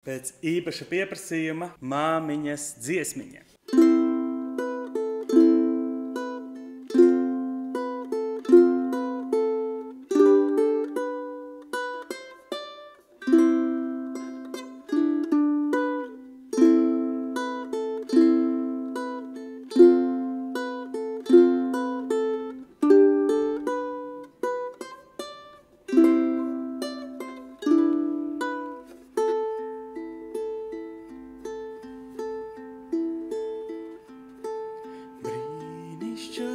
Pēc īpaša pieprasījuma māmiņas dziesmiņa.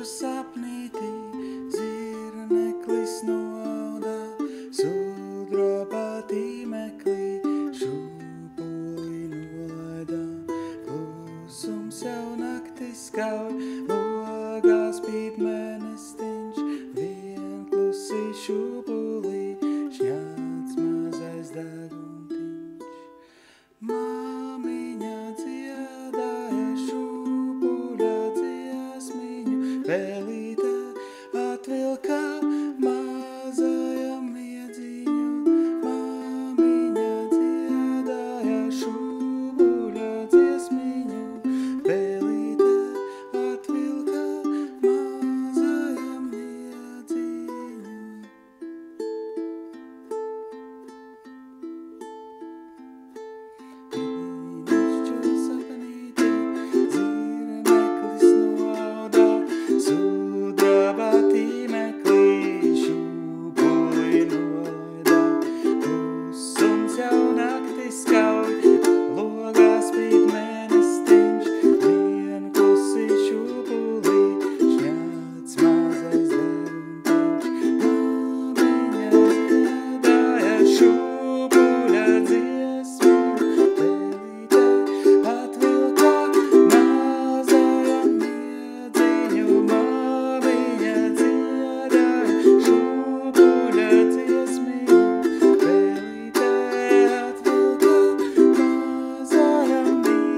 Sapnītī zirneklis noaudā, sudraba tīmeklī šūpuli nolaidā. Klusums jau naktis kauj, logā spīd mēnestiņš, vienklusi šūpulī šņāc mazais deguntiņš. Māmiņa dziedāja šūpuļa dziesmiņu, Vēlīte atvilka mazajam miedziņu, māmiņa dziedāja šūpuļa dziesmiņu, Vēlīte atvilka mazajam miedziņu. Brīnišķo sapnītī zirneklis noaudā, sudraba tīmeklī šūpuli nolaidā. Klusums jau naktis kauj, logā spīd mēnestiņš, vienklusi šūpulī šņāc mazais deguntiņš. Māmiņa dziedāja šūpuļa dziesmiņu, Vēlīte atvilka mazajam miedziņu. Māmiņa dziedāja šūpuļa dziesmiņu, Vēlīte atvilka mazajam miedziņu.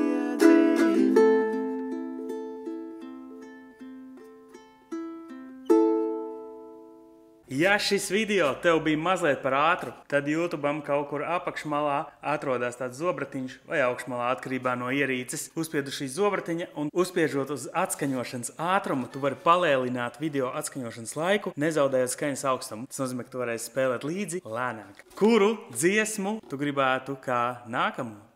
Ja šis video tev bija mazliet par ātru, tad YouTube'am kaut kur apakšmalā atrodas tāds zobratiņš vai augšmalā atkarībā no ierīces. Uzspiedu šī zobratiņa un uzspiežot uz atskaņošanas ātrumu, tu vari palēlināt video atskaņošanas laiku, nezaudējot skaņas augstumu. Tas nozīmē, ka tu varēsi spēlēt līdzi lēnāk. Kuru dziesmu tu gribētu kā nākamu?